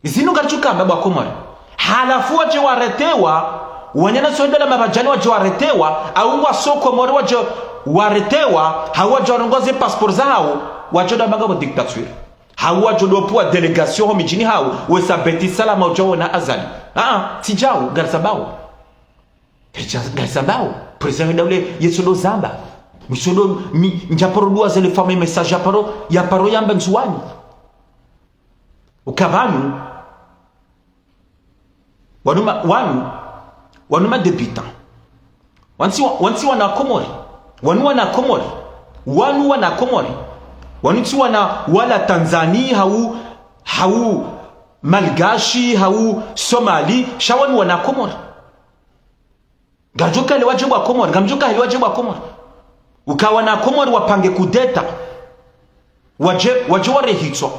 izinu garjukaba bakomari halafu waje waretewa wanyana sondela mabajani waje waretewa au wasoko mori waje waretewa hawaje warongoze passport zao waje ndabanga mu dictature hawaje dopoa delegation ho mijini hao wesa beti salama waje na azali tijao garsabao president dawle yesodo zamba misodo njaporo zele femme message ya paro yamba nzuwani ukabanu wanuma débutant wansi wana komori wansi wana wala Tanzania hau Malgashi hau Somali shawani wana komori gajoka ile wajibu wa komori gamjoka ile wajibu wa komori ukawa na komori wapange kudeta waje warehitso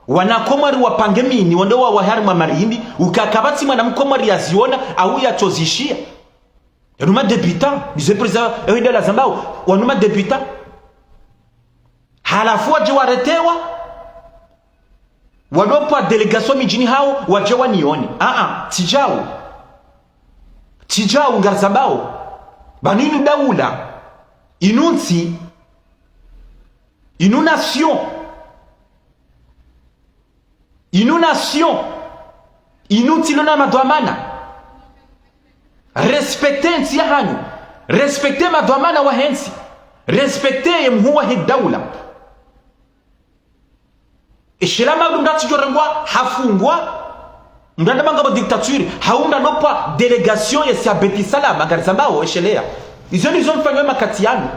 wanakomari wapange mini wando wa harima marindi ukakabati mwana mkomari yaziona au yatozishia wanuma débutant vice président de la Zambao wanuma débutant halafu waje waretewa wadopa delegation mijini hao waje wanione tijao ngarzambao baninu daula inunsi inunation inutilona madwamana respecte nti hanyu respecte madwamana wa hensi respecte mhuwa hidawla eshela magdu ndati jorengwa hafungwa mndanda manga dictature haunda nopa delegation ya siabeti salama garizambao eshelea izo nizo mfanywe makati yanu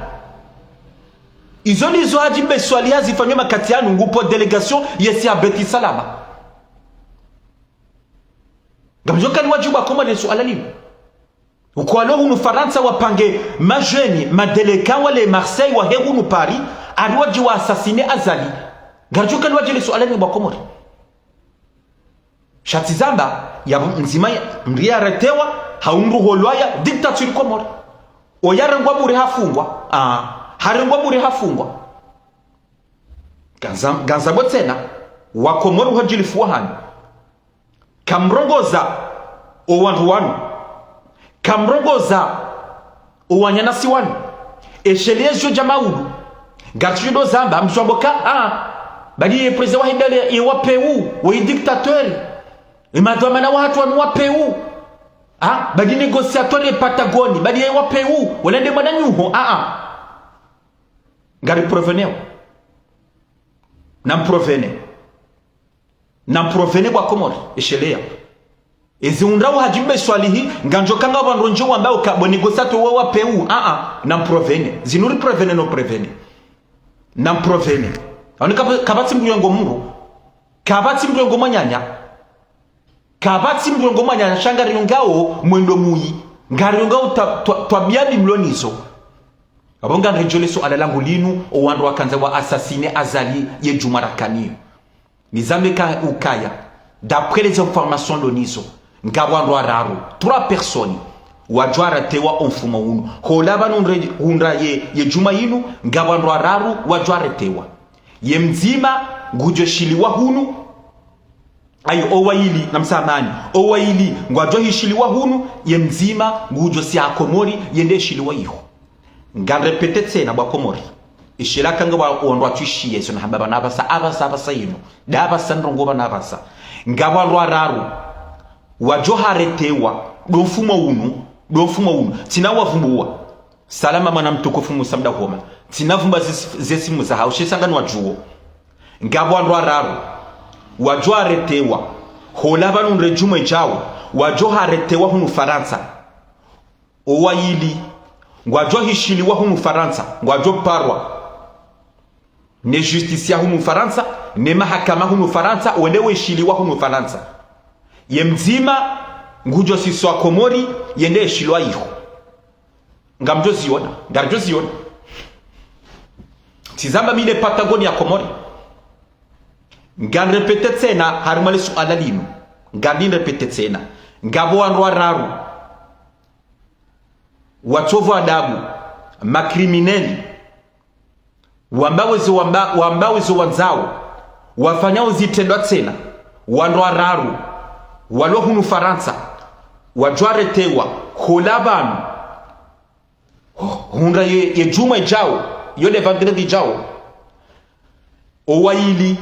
izo nizo hajimbe swalia zifanywe makati yanu ngupo delegation ya siabeti salama gamjoka ni wajibu akoma ni suala lino uko alo hunu Faransa wapange majeni madeleka wale Marseille wa hegunu Paris aliwaji wa assassine azali garjoka ni wajile suala ni bakomori shatizamba ya nzima mria retewa haundu holwaya dictature komori oyarengwa buri hafungwa harengwa buri hafungwa ganzambo tena wakomori uhajilifuwa hani kamrongoza owandu wanu kamrongoza owanyanasi wanu eshelezo jamaudu gatudo zamba mshomboka bali president wa hindale wa PU wa dictateur imadhamana watu wa PU bali négociateur Patagoni bali wa PU wala ndema na nyuho ngari proveneo na provene kwa komori eshelea eziundrawo hajimbe swalihi nganjo kanga bandonjo ambao ka négociateur wa PU na provene zinuri provene no provene na provene anika kabati mbyongo muru kabati mbyongo manyanya kabati mbyongo manyanya shangari ngao mwendo muyi ngari ngao twabiadi mlonizo abonga rejoleso alalangu linu owandu wakanza wa assassiner azali ye jumarakani nizameka ukaya d'après les informations lonizo ngabwandu araru 3 personnes wajwara tewa onfuma unu holaba nundra ye juma yinu ngabwandu araru wajwara tewa ye mzima ngujo shiliwa hunu ayo owaili na msamani owaili ngwajo hishiliwa hunu ye mzima ngujo si akomori yende shiliwa iho ngarepete tena bwa komori ishilaka ngaba ondwa twishiye so nahamba nabasa abasa yino dabasa ndongoba nabasa ngabwandu araru wajo haretewa domfuma unu tina wavumbuwa salama mwana mtukufu musamda homa tina vumba zesimu za haushesanga nwajuo ngabwandu araru wajo haretewa holaba nunre jume jawo wajo haretewa hunu Faransa owaili ngwajo hishiliwa hunu Faransa ngwajo parwa ne justicia hunu Faransa ne mahakama hunu Faransa wendewe hishiliwa hunu Faransa ye mzima ngujo siswa komori yende hishiliwa iho ngamjo ziona ngarjo ziona tizamba mile Patagonia komori ngarepete tena harumale suala lino ngardin repete tena ngabo wanwa raru watovu adabu makrimineli wambawezo wanzao wafanyao zitendwa tena wandwa raru walo hunu Faransa wajware tewa holabanu hunda ye juma jao yole vendredi jao owaili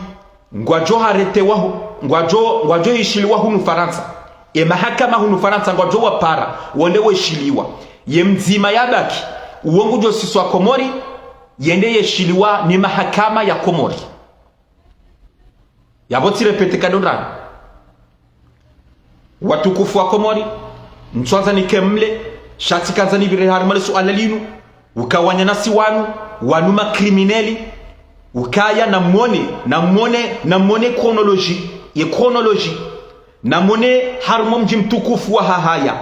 ngwajo haretewa ngwajo ishiliwa hunu Faransa mahakama hunu Faransa ngwajo wapara wondewe shiliwa ye mzima yabaki uongo jo siswa komori yende yeshiliwa ni mahakama ya komori yaboti repete kadondra watukufu wa komori mchwanza ni kemle shati kanza ni bire harmale suala linu ukawanya nasi wanuma krimineli ukaya na mwone chronologie na mwone harmo mji mtukufu wa hahaya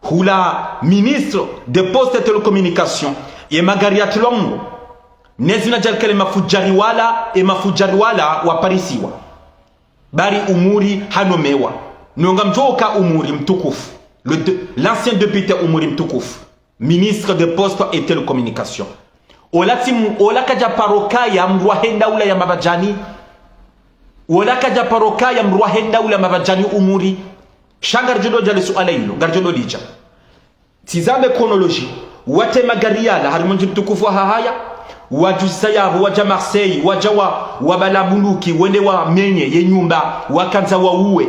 hula ministre de poste et télécommunication ye magari ya tulongo nezina jalkale mafujariwala wa parisiwa bari umuri hanomewa nonga mjoka umuri mtukufu l'ancien député umuri mtukufu ministre de poste et télécommunication olaka japaroka ya mruahenda ula ya mabajani olaka japaroka ya mruahenda ula mabajani umuri shangar jodo jale suala hilo garjodo lija tizame chronologie wate magariala harimonji mtukufu wa hahaya wajusa yabo waja Marseille waja wa balabuluki wende wa menye ye nyumba wakanza wa uwe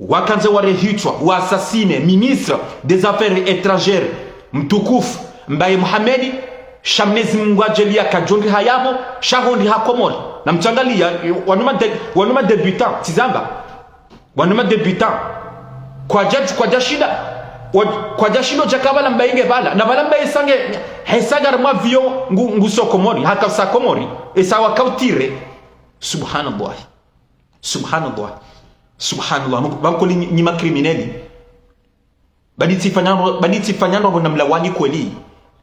wakanza wa rehitwa wa assassine ministre des affaires étrangères mtukufu mbaye Mohamedi shamnezi Mungu ajelia kajondi hayabo shahondi hakomori na mchangalia wanuma debutant tizamba wanuma debutant kwa jashida jakabala mbainge bala na bala mbaye sange hesagar mwa vio nguso komori haka sa komori esa wakautire subhanallah banko ni makrimineli baditi fanyano abo namlawani kweli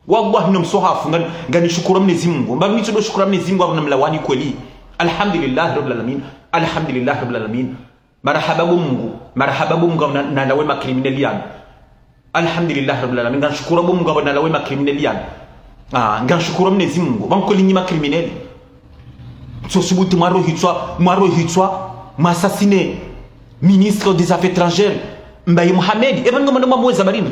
wallahi nomsohafu ngani shukuru Mwenyezi Mungu mbabi mito do shukuru Mwenyezi Mungu abo namlawani kweli alhamdulillah rabbil alamin marhaba Mungu na lawe makrimineli yani alhamdulillah rabbil alamin ngashukuru Mungu abo na lawe makrimineli yani ngashukuru Mwenyezi Mungu banko ni makrimineli subutu maro hitwa m'assassiné ministre des affaires étrangères Mbaye Mohamed even ngoma ndo mweza barini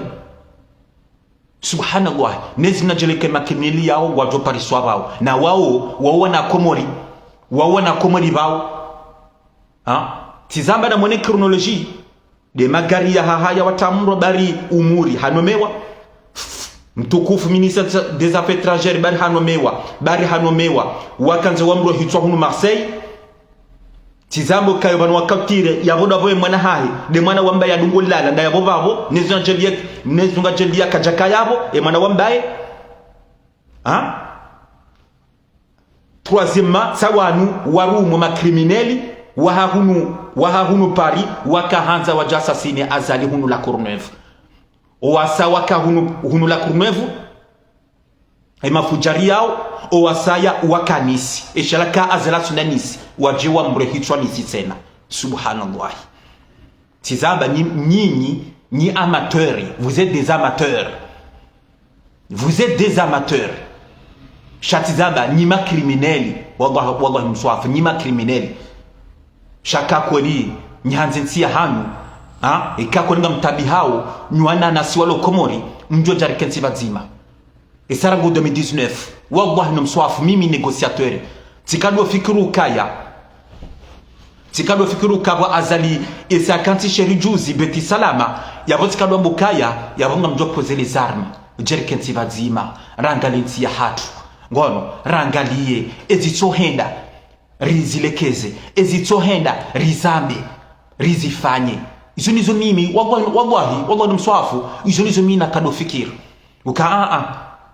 subhanallah nezina jeleke makrimineli yao wajo pariswa bao na wao na komori bao tizamba na mwene chronologie de magari ya haya watamro bari umuri hanomewa mtukufu ministre des affaires étrangères bari hanomewa wakanze wamro hitwa hunu Marseille tizambo kayo banu wakatire yaboda boye mwana hahi de mwana wambaye adungulala nda yabo babo nezunga jelia kajaka yabo mwana wambaye troisièmement sawanu warumu makrimineli wahahunu Paris wakahanza wajasasini azali hunu la Courneuve owasa hunu la Courneuve mafujari yao owasaya wakanisi eshalaka azala sunanisi wajiwa mbrehitwa nisi tena subhanallah tizamba ni amateurs vous êtes des amateurs shatizamba ni makrimineli wallahi mswafu ni makrimineli shaka kweli nyanzensia hanu ikako ninga mtabi hao nywana nasi walo komori mjo jarikensi bazima Esarango 2019 wallahi nomswafu mimi négociateur tikadwa fikiru kabwa azali esa kanti sheri juzi beti salama yabo tikadwa mbukaya yabo ngamjo poser les armes jerikensi bazima rangalensi ya hatu ngono rangalie ezitohenda rizilekeze ezitohenda rizambe rizifanye izo nizo mimi wallahi nomswafu izo nizo mimi nakado fikiru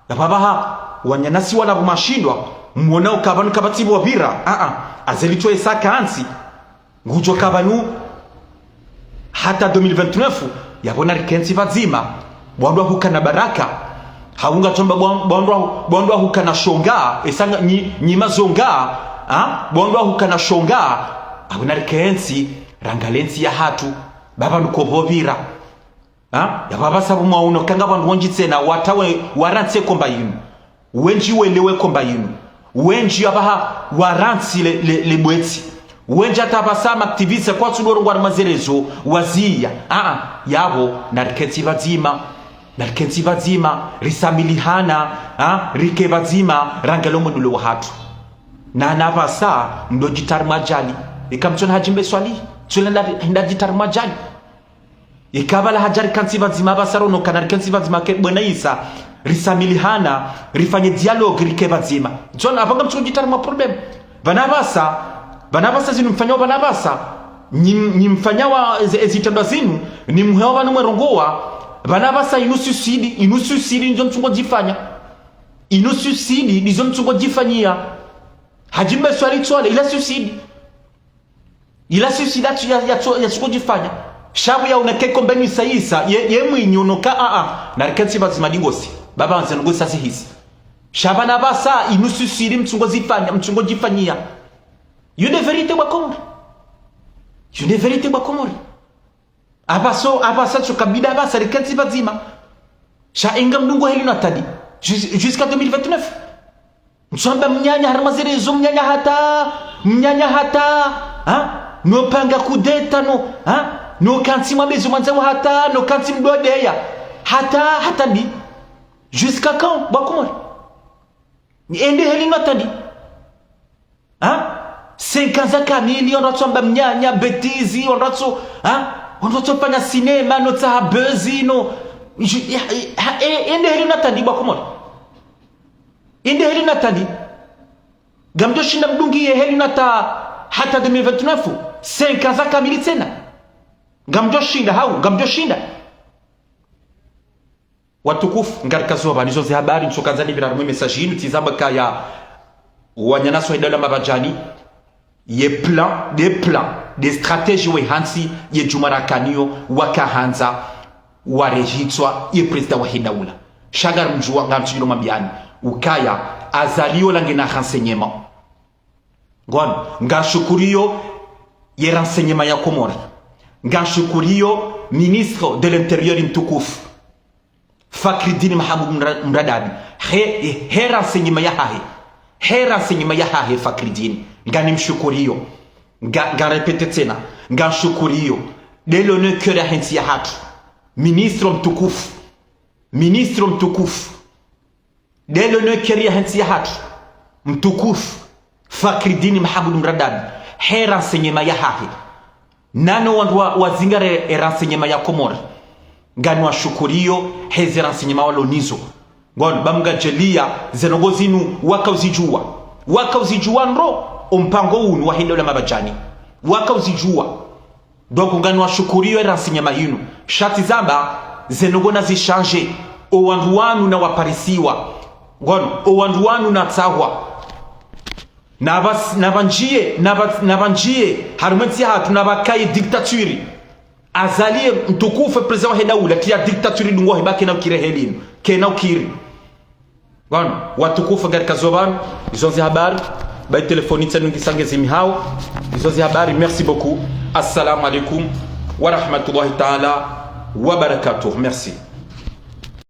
yababaha wanyanasi wala kumashindwa muona ukabanu kabatibu wabira azelicho esaka ansi ngujo kabanu hata 2029 yabona rikensi vazima bwandwa hukana baraka haunga tomba bwandwa hukana shonga esanga nyima zonga bwandwa hukana shonga abona rikensi rangalensi ya hatu baba nukobobira yababa sabu mwauno kanga bandu wonji tsena watawe warantse komba yinu wenji welewe komba yinu wenji yabaha warantsi le mwetsi wenji atabasama aktiviste kwa tudoro ngwa mazerezo wazia yabo nariketsi vazima risamilihana rike vazima rangalomo ndulo wa hatu na nabasa ndo jitar majali ikamchona hajimbe swali chula nda jitar majali ikabala hajari kansi vazima basaro no kanari kansi vazima ke bwana Isa risamilihana rifanye dialogue rike vazima John avanga mchujitari ma problem banabasa zinu mfanyawa banabasa ni mfanyawa ezitandwa zinu ni mhewa numwerongoa banabasa inususidi njo mchungo jifanya inususidi nizo mchungo jifanyia hajimbe swali tsole ila susidi ya chungo jifanya shabu ya unakeko mbenu isaisa ye mwinyu unoka na rikensi vazima dingosi baba wanze ngosi sasi hisi shaba na basa inusu siri mchungo jifanyia yune verite wakomori abasa chukabida abasa rikensi vazima sha inga mdungo heli natadi jusqu'à 2029 mchamba mnyanya harmazerezo mnyanya hata no panga kudeta no kanti mwabezo mwanzawo hata no kanti mdodeya hata ni jusqu'à quand bakomori ni ende heli natadi 50 kamili onratso mnyanya betizi onratso fanya sinema no tsa buzzi no ende heli natadi bakomori ende heli natadi gamdo shinda mdungi heli nata hata 2029 5 za kamili tena gamdo shinda watukufu ngarika zoba nizo zi habari nchokanzani bila rumwe message yinu tizamba kaya wanyanaso hidala mabajani des plans des stratégies we hansi ye jumarakanio wakahanza warejitswa ye president wa hidaula shagar mjua ngamchilo mabiani ukaya azalio lange na renseignement ngon ngashukuriyo ye renseignement ya Komori ngashukuriyo ministre de l'intérieur mtukufu Fakridini Mahamud Mradadi he renseignement ya hahe Fakridini ngani mshukuriyo nga repete tena nga shukuriyo de l'honneur que la hensi ya hatu ministre mtukufu de l'honneur que la hensi ya hatu mtukufu Fakridini Mahamud Mradadi he renseignement ya hahe nano wandu wazingare renseignement ya Komori ngani wa shukuriyo hezi renseignement walo nizo ngon bamgajelia zenogozinu wakauzijua nro umpango unu wa hidola mabajani wakauzijua donc ngani wa shukuriyo renseignement yinu shati zamba zenogona zishange owanduwanu na waparisiwa ngon owanduwanu na tsahwa nabanjie harumenti hatu nabakaye diktaturi azalie mtukufu president wa hedaula tia diktaturi dungo hibaki na ukirehelinu kena ukiri wana watukufu katika zobani izozi habari bai telefoni tenu ngisange zimihao izozi habari. Merci beaucoup, assalamu alaikum wa rahmatullahi ta'ala wa barakatuh. Merci.